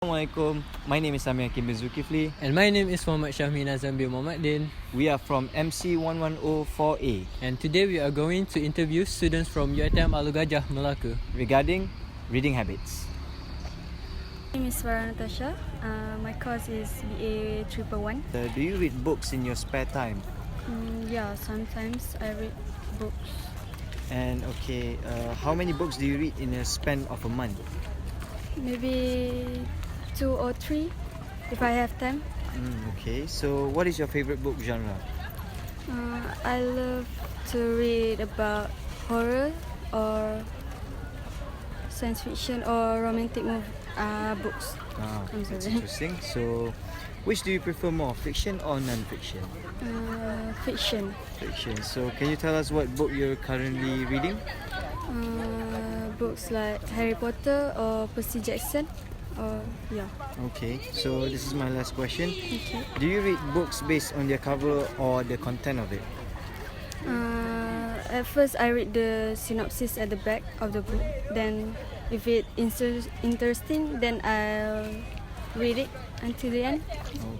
Assalamualaikum. My name is Ameer bin Zulkiflee. And my name is Mohammad Syahmi Nazhan bin Mohammad. We are from MC 1104A And today we are going to interview students from UiTM Alur Gajah, Melaka. regarding reading habits. My name is Natasha. My course is BA 111. Do you read books in your spare time? Yeah, sometimes I read books. And how many books do you read in a span of a month? Maybe 2 or 3 if I have time. So what is your favorite book genre? I love to read about horror or science fiction or romantic books. I'm That's sorry. interesting. So which do you prefer more, fiction or non-fiction? Fiction. Fiction. So can you tell us what book you're currently reading? Books like Harry Potter or Percy Jackson. Okay, so this is my last question. Okay. Do you read books based on their cover or the content of it? At first, I read the synopsis at the back of the book. Then, if it interesting, then I'll read it until the end.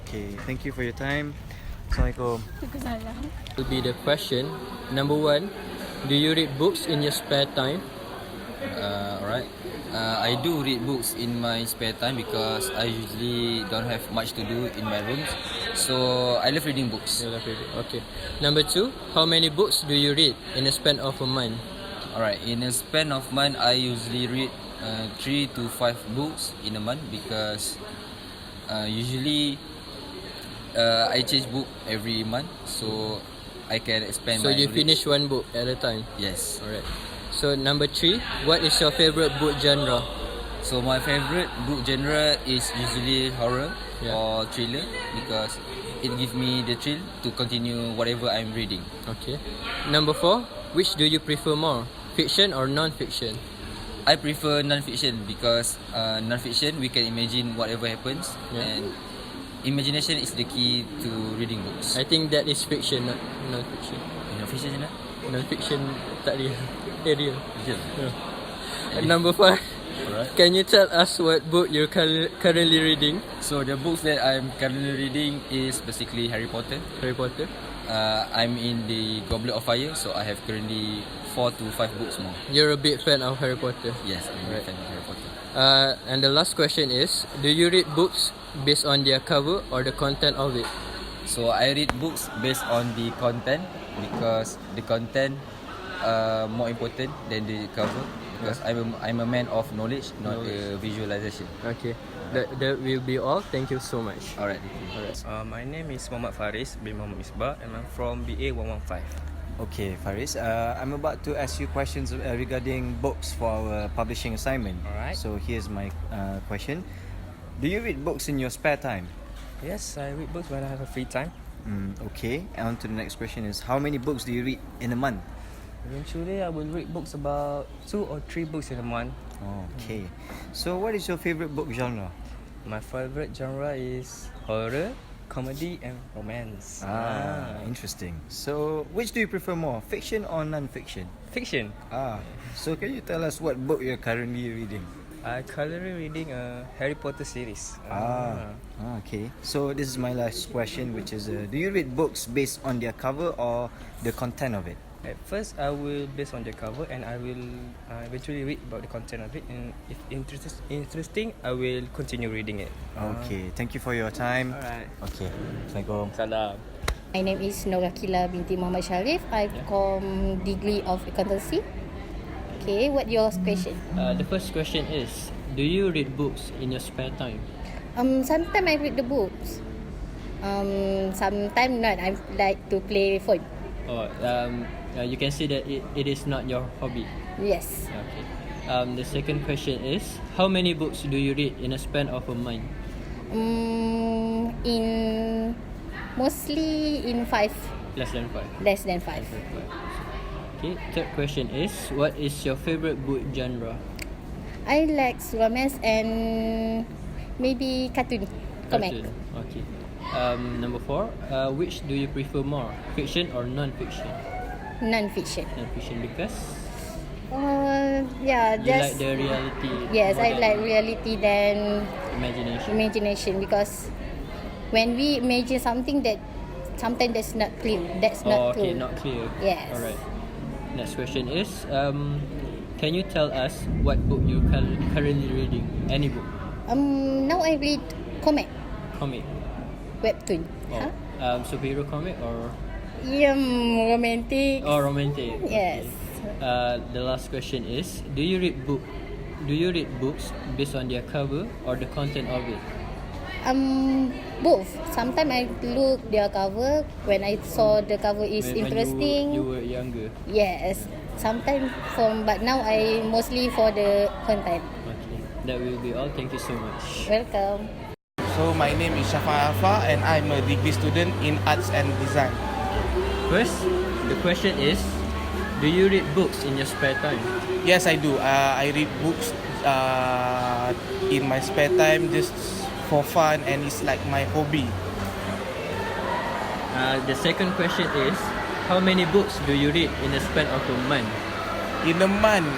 Okay, thank you for your time. Assalamualaikum. Will be the question. Number 1, do you read books in your spare time? Alright. I do read books in my spare time because I usually don't have much to do in my rooms. So I love reading books. Okay. Number 2, how many books do you read in a span of a month? Alright, in a span of month, I usually read 3 to 5 books in a month because usually I change book every month, so I can expand. So my you knowledge. finish one book at a time? Yes. Alright. So number 3, what is your favorite book genre? So my favorite book genre is usually horror Yeah. or thriller because it gives me the thrill to continue whatever I'm reading. Okay. Number 4, which do you prefer more, fiction or non-fiction? I prefer non-fiction because non-fiction we can imagine whatever happens, and imagination is the key to reading books. I think that is fiction, not non-fiction. Non-fiction je nak? Non-fiction tak real. Real. Betul. Number 5, Alright. can you tell us what book you're currently reading? So the books that I'm currently reading is basically Harry Potter. Harry Potter. I'm in the Goblet of Fire, so I have currently 4 to 5 books more. You're a big fan of Harry Potter. Yes, I'm a fan of Harry Potter. And the last question is, do you read books based on their cover or the content of it? So I read books based on the content because the content more important than the cover because I'm a man of knowledge, not a visualization. Okay. That will be all. Thank you so much. Alright. My name is Mohammad Faris bin Muhammad Misbah and I'm from BA 115. Okay, Faris, I'm about to ask you questions regarding books for our publishing assignment. Alright. So here's my question. Do you read books in your spare time? Yes, I read books when I have a free time. Okay, and on to the next question is, how many books do you read in a month? Eventually, I will read books about 2 or 3 books in a month. Okay, so what is your favorite book genre? My favorite genre is horror, comedy and romance. Interesting. So which do you prefer more, fiction or non-fiction? Fiction. So can you tell us what book you're currently reading? I currently reading a Harry Potter series. Okay. So this is my last question, which is, do you read books based on their cover or the content of it? At first, I will based on the cover and I will eventually read about the content of it. And if interesting, I will continue reading it. Okay. Thank you for your time. Alright. Okay. Assalamualaikum. Salam. My name is Norakila binti Muhammad Sharif. I'm from degree of accountancy. Okay, what your question? The first question is, do you read books in your spare time? Sometimes I read the books. Sometimes not. I like to play phone. You can say that it is not your hobby. Yes. Okay. The second question is, how many books do you read in a span of a month? Mostly in 5. Less than 5. Less than 5. Okay. Third question is, what is your favorite book genre? I like romance and maybe cartoon. Comic. Cartoon. Okay. Number 4, which do you prefer more, fiction or non-fiction? Non-fiction. Non-fiction because Yeah, You just like the reality? yes, more I than like reality than imagination. because when we imagine something that sometimes that's not clear, that's Oh, not okay, true. not clear. Yes. Alright. Next question is, can you tell us what book you're currently reading? Any book? Now I read comic, Comic? webtoon. Oh, superhero comic or Romantic. romantic? Yes. Okay. The last question is, do you read books based on their cover or the content of it? Both. Sometimes I look their cover when I saw the cover is When interesting. you were younger. Yes. Sometimes but now I mostly for the content. Okay, that will be all. Thank you so much. Welcome. So my name is Shafa Alfa and I'm a degree student in Arts and Design. First, the question is, do you read books in your spare time? Yes, I do. I read books in my spare time just for fun, and it's like my hobby. The second question is, how many books do you read in a span of a month? In a month,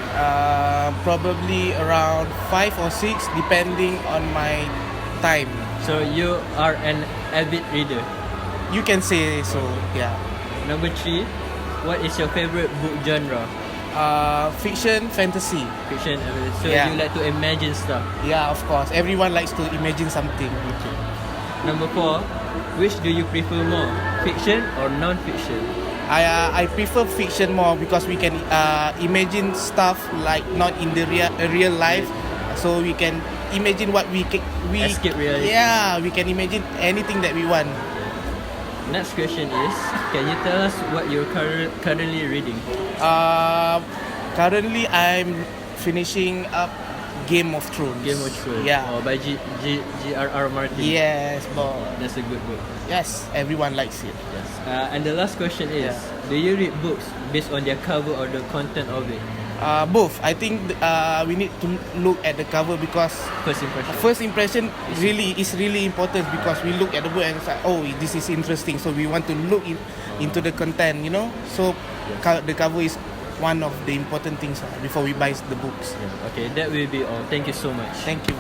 probably around 5 or 6 depending on my time. So you are an avid reader. You can say so, yeah. Number 3, what is your favorite book genre? Fiction, fantasy. Fiction. So Yeah. you like to imagine stuff. Yeah, of course. Everyone likes to imagine something. Okay. Number 4, which do you prefer more, fiction or non-fiction? I prefer fiction more because we can imagine stuff like not in the real life, so we can imagine what we Escape reality. Yeah, we can imagine anything that we want. Next question is, can you tell us what you're currently reading? Currently I'm finishing up Game of Thrones. Game of Thrones. Yeah. By G.R.R. Martin. Yes, but That's a good book. yes, everyone likes it. Yes. And the last question is, do you read books based on their cover or the content of it? Both. I think we need to look at the cover because First impression. is really important because we look at the book and it's like, oh, this is interesting, so we want to look into the content, you know. So the cover is one of the important things before we buy the books. Okay, that will be all. Thank you so much. Thank you.